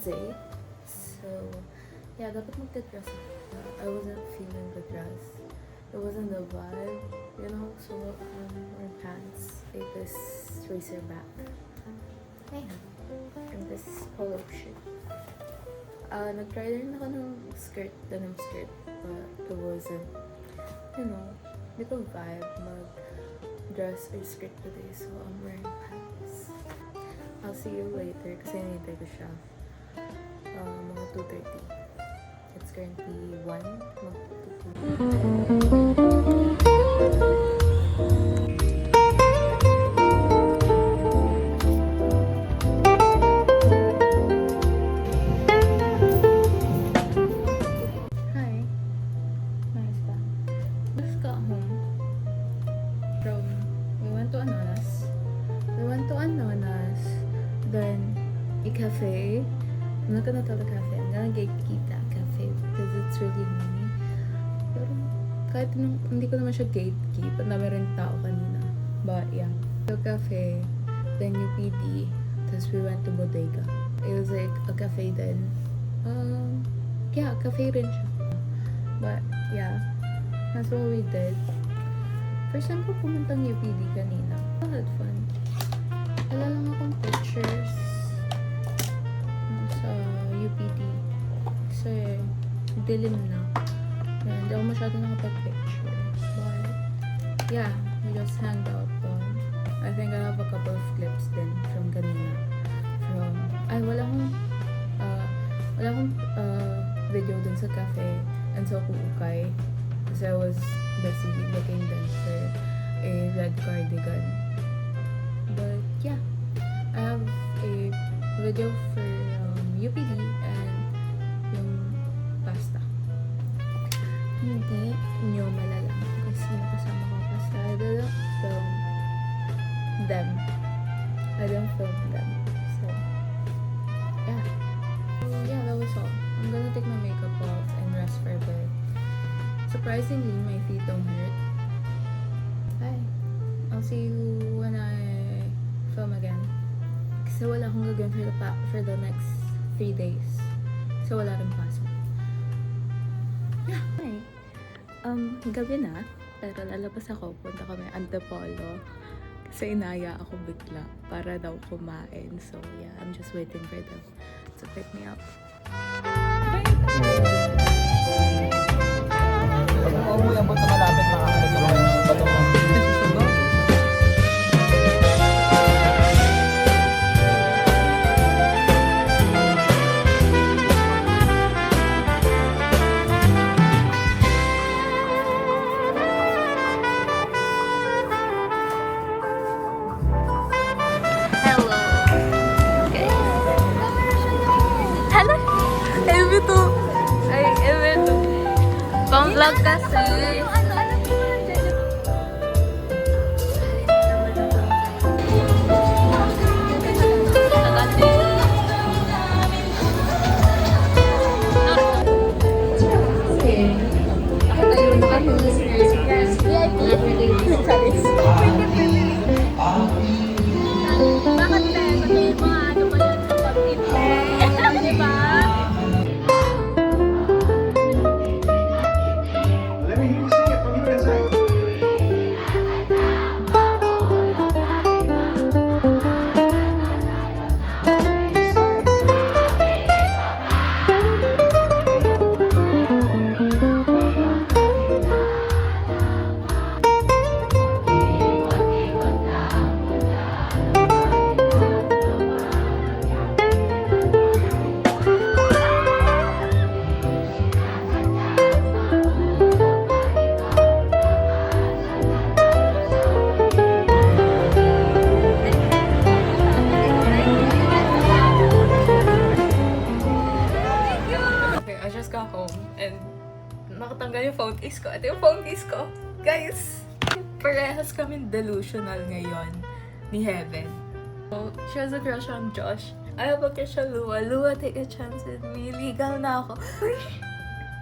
day. So, yeah, dapat magka-dress ako. I wasn't feeling the dress. It wasn't the vibe, you know? So, wearing pants, like this racer back. Ayan. And this polo shirt. Nag-try rin ako ng skirt, denim skirt. But it wasn't, you know, hindi ko vibe mag-dress or skirt today. So, I'm wearing pants. I'll see you later kasi hinihintay ko siya. Mga 2:30. It's currently 1. Hi. Nice ba? Just got home from, we went to Anonas. Then, a cafe. I'm not gonna tell the cafe. I'm gonna gatekeep that cafe because it's really money. Pero, kahit hindi ko naman siya gatekeep, ang dami rin tao kanina. But, yeah. So, cafe, then UPD, tapos we went to Bodega. It was like a cafe then. Yeah, cafe rin siya. But, yeah. That's what we did. First time ko pumuntang UPD kanina. I had fun. Wala lang akong pictures sa UPD. Kasi dilim na. Hindi ako masyado nakapag-pictures. But, yeah, we just hanged out doon. I think I have a couple of clips din from kanina. Wala akong video dun sa cafe and sa Kuukay. Kasi I was busy looking din for a red cardigan. But yeah, I have a video for UPD and yung pasta. Hindi nyo malalaman kasi nakasama ko pasta. I didn't film them. So, yeah. Yeah, that was all. I'm gonna take my makeup off and rest for a bit. Surprisingly, my feet don't hurt. Bye. I'll see you when I film again. Kasi wala akong gagawin for the next 3 days. So, wala rin pasok. Yeah. Hi. Gabi na. Pero lalabas ako. Punta kami Antipolo. Kasi inaya ako bigla para daw kumain. So, yeah. I'm just waiting for them to pick me up. Kung umuwi abot na malapit, makakalit ako ng bato mo. Pang-vlog kasi. Nakatanggal yung phone case ko. Ito yung phone case ko. Guys, parehas kami delusional ngayon ni Heaven. So, she has a crush on Josh. I have a crush on Lua. Lua, take a chance with me. Legal na ako.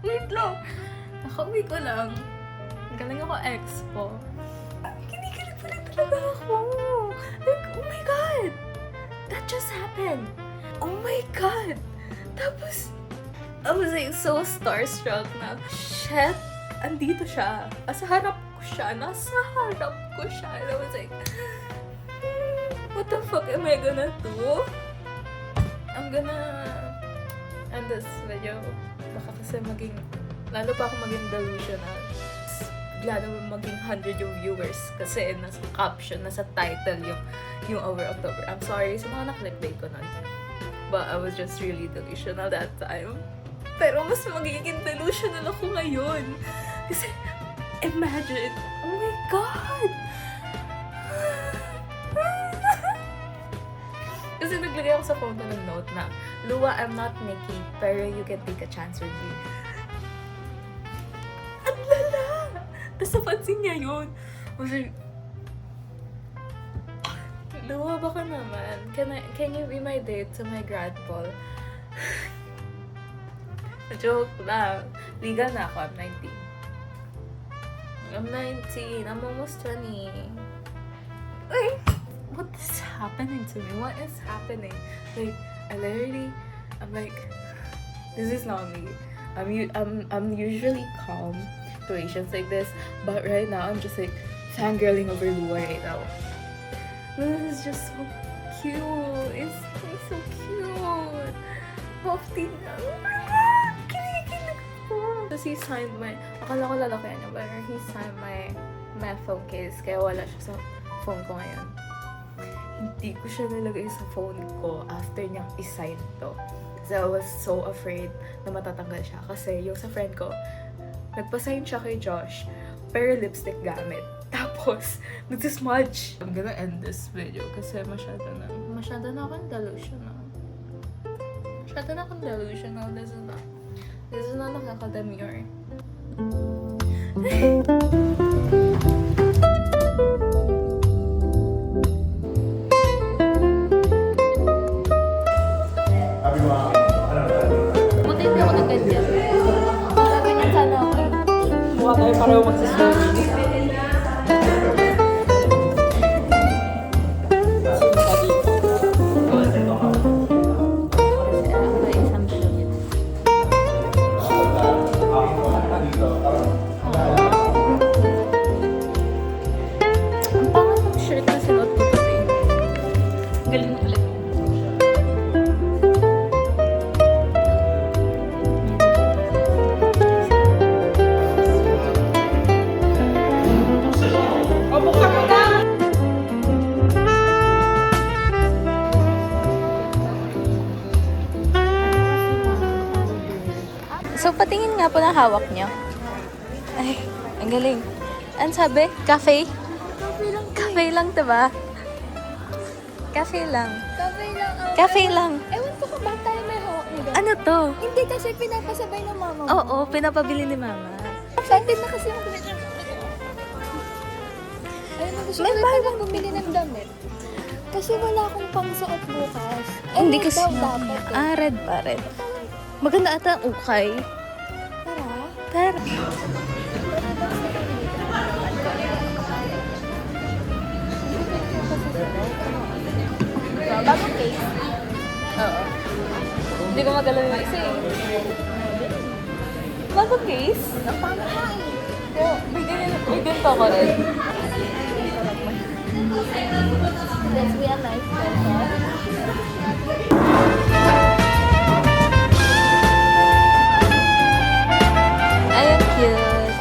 Wait lang. Nakauwi ko lang. Galing ako expo. Kinikilig pa rin talaga ako. Like, oh my God! That just happened. Oh my God! Tapos, I was like so starstruck na, shit, andito siya. Sa harap ko siya. Nasa harap ko siya. And I was like, what the fuck am I gonna do? I'm gonna end this video. Baka kasi lalo pa ako maging delusional. Bigla naman maging 100 yung viewers kasi nasa caption, nasa title yung Over October. I'm sorry sa mga na-clickbait ko nun. But I was just really delusional that time. Pero mas magiging delusional ako ngayon. Kasi, imagine, oh my God! Kasi naglagay ako sa phone ko ng note na, Lua, I'm not Nikki, pero you can take a chance with me. Ang lala! Tapos napansin niya yun. I was like, Lua, baka naman, can you be my date to my grad ball? Joke lang. Legal na ako. I'm 19. I'm 19. I'm almost 20. Like, what is happening to me? What is happening? Like, I'm like, this is not me. I'm usually calm in situations like this, but right now I'm just like fangirling over Lua right now. This is just so cute. It's so cute. 15 na. Oh my God! Kinikilig ako. Tapos he signed my, akala ko lalaki niya, but he signed my phone case, kaya wala siya sa phone ko ngayon. Hindi ko siya nilagay sa phone ko after niyang isign to. So I was so afraid na matatanggal siya. Kasi yung sa friend ko, nagpa-sign siya kay Josh, pero lipstick gamit. Tapos, nagsismudge. I'm gonna end this video kasi masyado na akong delusional. Masyado na akong delusional. This is not nakakademure. Buti hindi ako nagganyan. Nagganyan sana ako. Mukha tayo pareho magsislow. So, patingin nga po ng hawak niyo. Ay, ang galing. Ano sabi? Cafe? Cafe lang, diba? Cafe lang. Cafe lang. Cafe lang. Ewan ko kung bakit tayo may hawak nito. Ano to? Hindi kasi pinapasabay ng mama mo. Oo, pinapabili ni mama. Excited na kasi ako. Ayun na, gusto ko rin bumili ng damit. Kasi wala akong pangsuot bukas. Hindi Red kasi. daw dapat eh. Ah, red pa, red. Maganda ata ang ukay. Tara. Pero, Bagong case. oo. Hindi ko magalaw yung isa eh. Bagong case? Ang pangit nga eh. May ganito ako rin. Let's be a nice person. Ay, ang cute.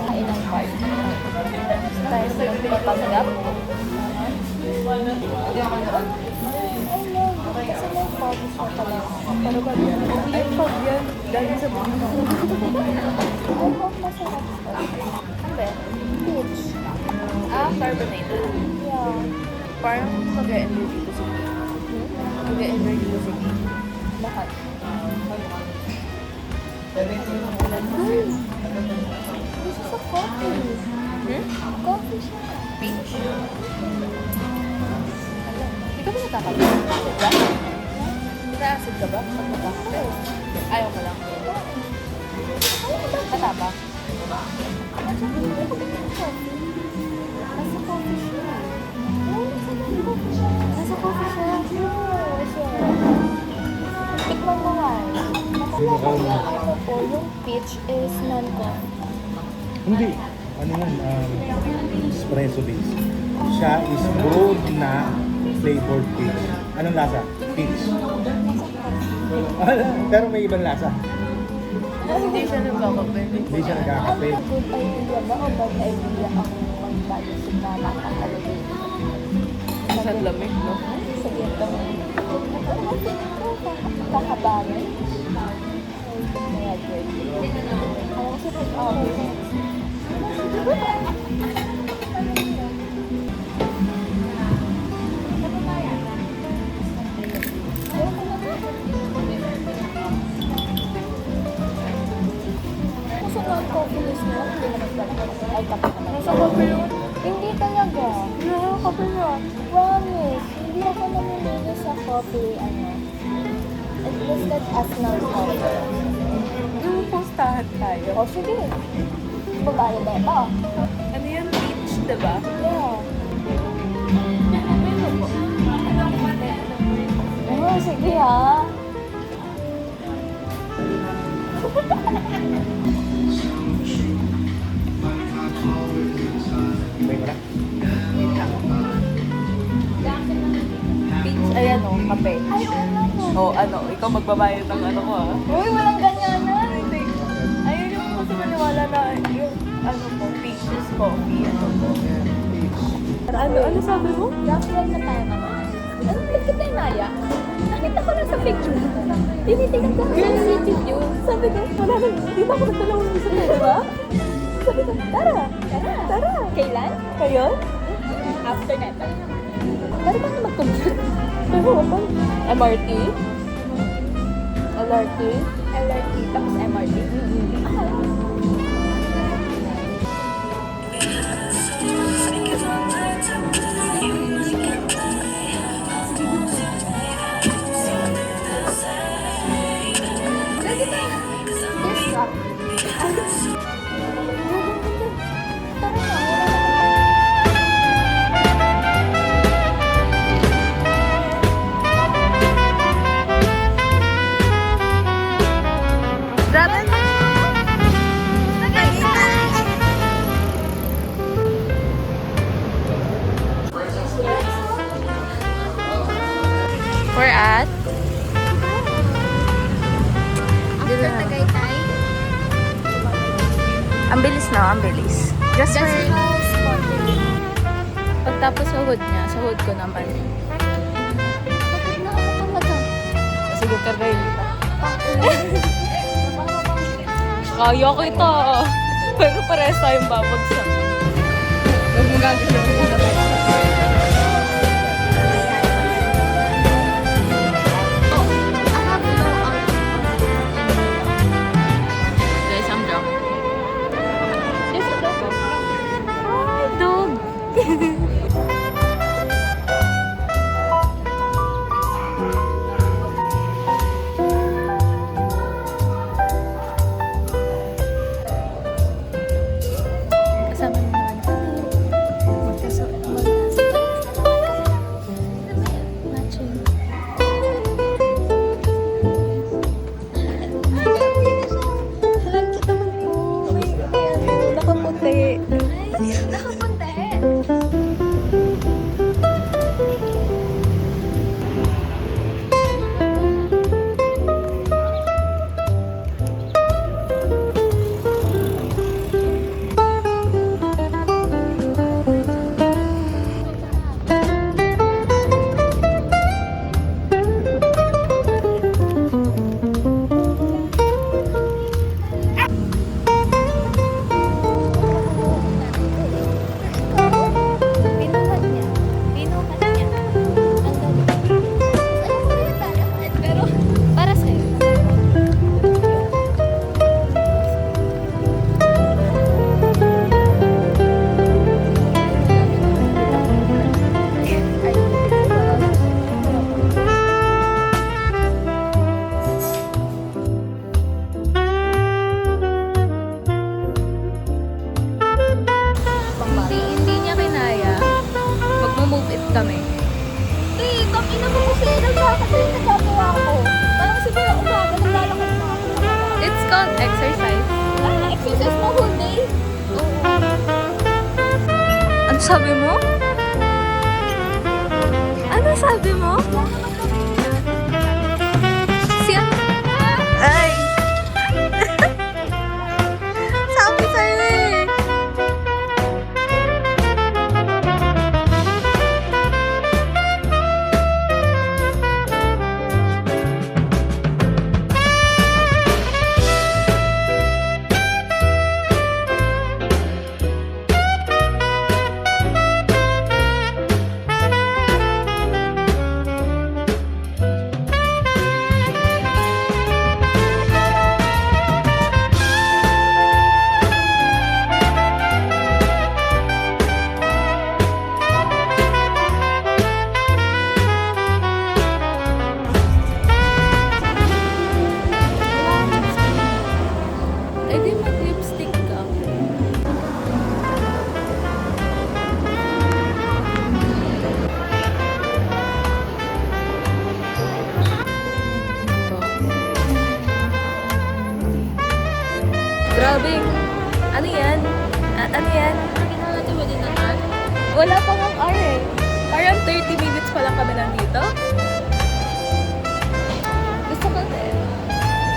Kailang part. Tayo sa papanggap. Ay, no. Kasi may focus na pala. Pero ba yan? Ay, pag yan. Galing sa mga. I hope masarap to. Ano? Peach. Ah, carbonated. Yeah. Parang mag-e-enjoy dito sa mag-e-enjoy dito sa Lahat. This is a coffee. Coffee siya. Peach? Hindi ka ba nagkakape? Acid ba? Na-acid ka ba? Pag nagkakape? Ayaw ko lang. Matapa? Nasa coffee siya. Oh, masarap. Ano po, yung peach is non-coffee. Hindi. Ano yan? Espresso base. Siya is brewed na flavored peach. Anong lasa? Peach. Pero may ibang lasa. Hindi siya nagkakape. Hindi siya Ano nagkakape. na good idea ba o bad idea ang mag-balisip na nakakalabi? Sa lamig, no? Sige ito. Kakabayan. Kaya good. Ako kasi pag-ako. Nasa non-coffee list mo, hindi naman talaga. Ay, kape naman. Nasa kape yun? Hindi talaga. Kape na. Promise, hindi ako namimili sa coffee, ano. It listed as non-coffee. Yung postahan tayo. O, sige. Babae ba ito? Ano yan? Peach, diba? Yeah. Oh, sige ha. May wala? Peach, ayan o, kape. Ay, oo nga po. O, ano, ikaw magbabayad ng ano ko, ah. Uy, walang ganyanan. Hindi. Ayun yung kasi maniwala na yung, ano po, peaches coffee, ano po. Ano sabi mo? Gradual na tayo naman. Ano, kita yung Naya? Nakita ko lang sa picture. Tinitingnan ko sa YouTube yun. Sabi ko, wala na, di ba ako nagtanong ng isa na, di ba? Sabi ko, tara. Kailan? Ngayon? After na ito. Pero ba na mag-compute? Pero ako, MRT? LRT? LRT, tapos MRT. Pwede ba? Yes, rock. Tara na, wala na. Grabe na! We're at After Tagaytay, ang bilis na, ang bilis. Just for that's how spotted. pagtapos sahod niya, sahod ko naman. Bakit na ako talaga? Sige, kargayin kita. Kaya ko ito. Pero parehas tayong babagsak. Huwag mo gagawin. Guys, I'm drunk. Hi, dog. Kasama na naman kami. Matching. Halang kita mo po. Nakaputi. Pinuhat niya. Ang galing. Alam mo na tayo. Pero, para sa'yo. Hindi niya kinaya. Mag-move it kami. Kami na mo kasi nagkakasal na gagawa ko. Parang siguro umaga naglalakad na ako. It's called exercise. Exercise mo whole day. Ano sabi mo? Ano sabi mo? Si ano? Ay! Sabi sa'yo eh! Eh di mag-lipstick ka. Grabe. Ano yan? Ano yan? Wala pa ng R eh. Parang 30 minutes pa lang kami nandito. Gusto ko din.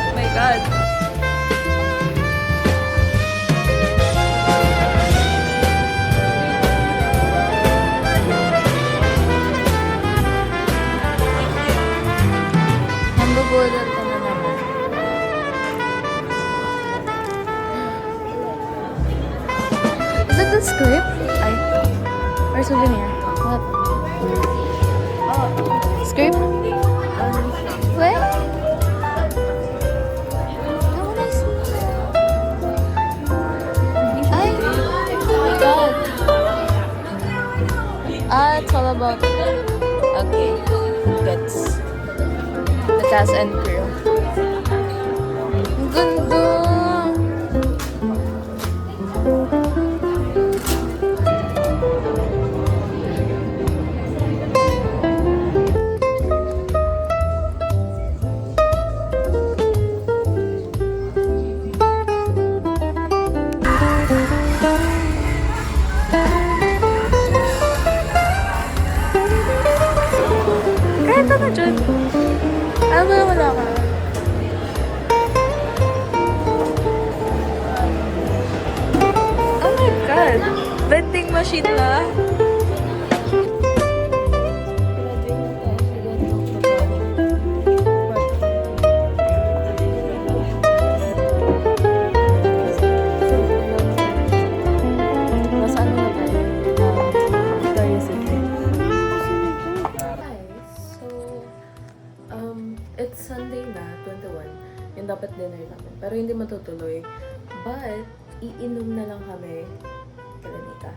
Oh my God. Nambubulot ka na naman. Is that the script? Ay. Or souvenir? What? Script? Where? How would I see that? Ay! Oh my God! It's all about... Okay. Gets. The cast and crew. Ang ganda! Kahit ano dyan. Ano ba wala ka? Oh my God! Vending machine na. Mas ano na tayo? Victoria's Secret. Guys, so, it's Sunday na, 21. Yung dapat dinner namin. Pero hindi matutuloy. But, iinom na lang kami kay Nika.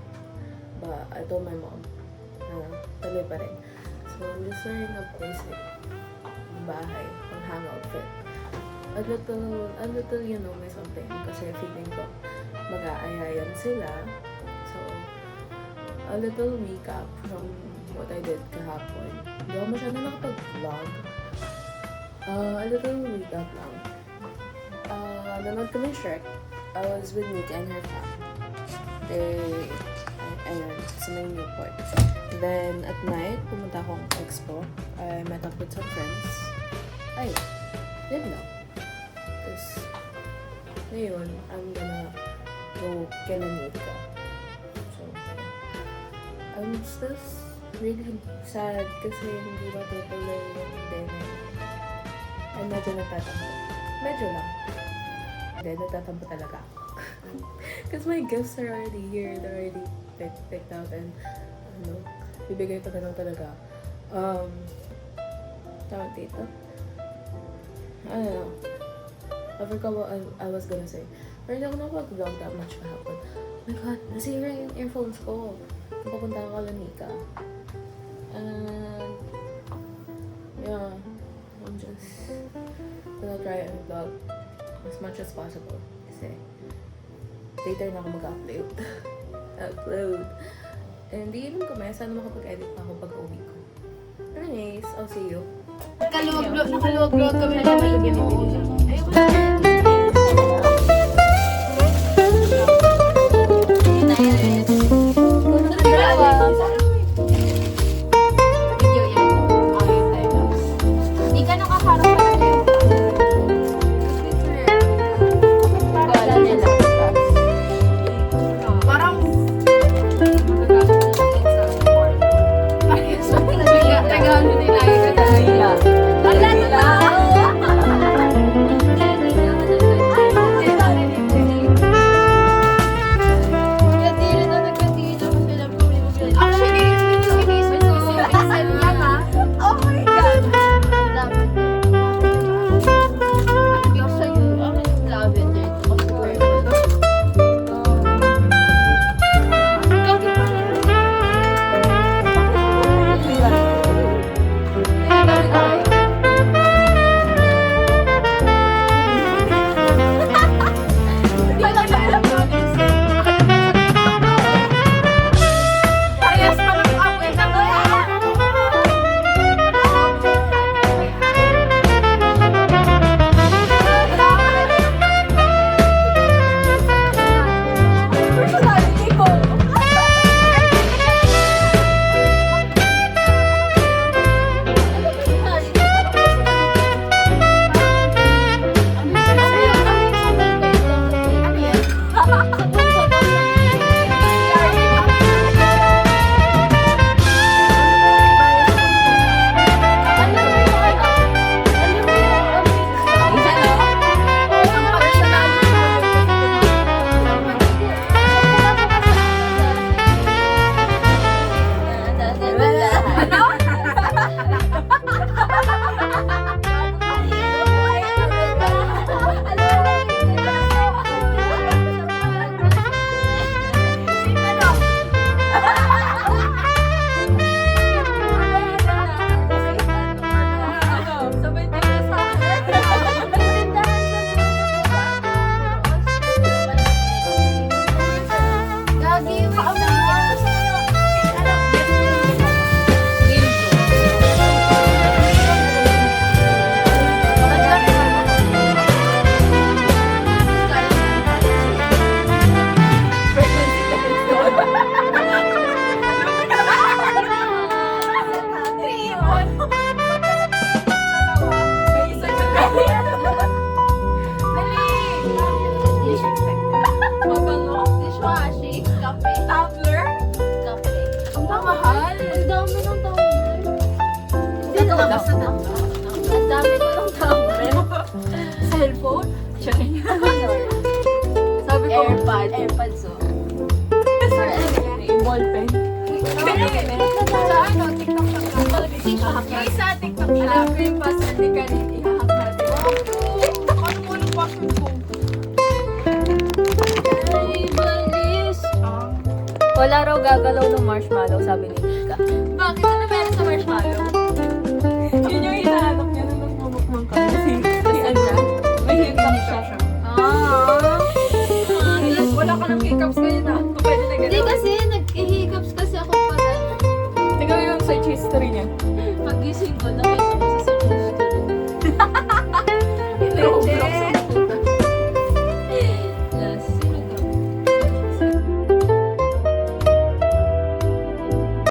But, I told my mom na tuloy pa rin. So, I'm just wearing a basic bahay, pang hangout fit. A little, you know, may something. Kasi feeling ko, mag-aayayan sila. So, a little recap from what I did kahapon. Hindi ako masyado nakapag-vlog. A little recap lang. Nanood kami Shrek. I was with Nika and her fam. Ayun, sa may Newport. Then, at night, pumunta akong expo. I met up with some friends. Ayun, yun lang. Tapos, ngayon, I'm gonna go kila Nika. So, I'm still really sad kasi hindi matutuloy yung dinner. Ay, medyo natatampo. Medyo lang. Hindi, natatampo talaga ako. Because my gifts are already here. They're already picked out and ano, bibigay ko na lang talaga. Tawag dito? I don't know. I forgot what I was gonna say. Pero hindi ako nakapag-vlog that much kahapon. Oh my God, nasira yung earphones ko. Papunta ako kala Nika. And yeah, I'm just gonna try and vlog as much as possible. Kasi later na ako mag-upload. And di yun kami, sana makapag-edit pa ako pag-uwi ko. Anyways, I'll see you. Nakaluwag-luwag kami na may mo. Ayoko na. Ang dami ko ng tablet. Cellphone. Sabi ko, AirPods oh. Ballpen. Sa ano, TikTok lang. Yung isa TikTok lang. Alam ko yung password ni Karin. Ihahak natin. TikTok, ano mo ng password ko? Ay, malis. Wala raw gagalaw ng marshmallow, sabi ni Nika. Bakit? Ano meron sa marshmallow? Yun yung hinahanap niya nung nagmumukmang kami. Saan siya? May hiccups siya. Wala ka ng hiccups ngayon na. Pwede na Hindi gano'n. kasi, nag-hiccups kasi ako pala. Tingnan mo yung search history niya. Pagising ko, nakita ko sa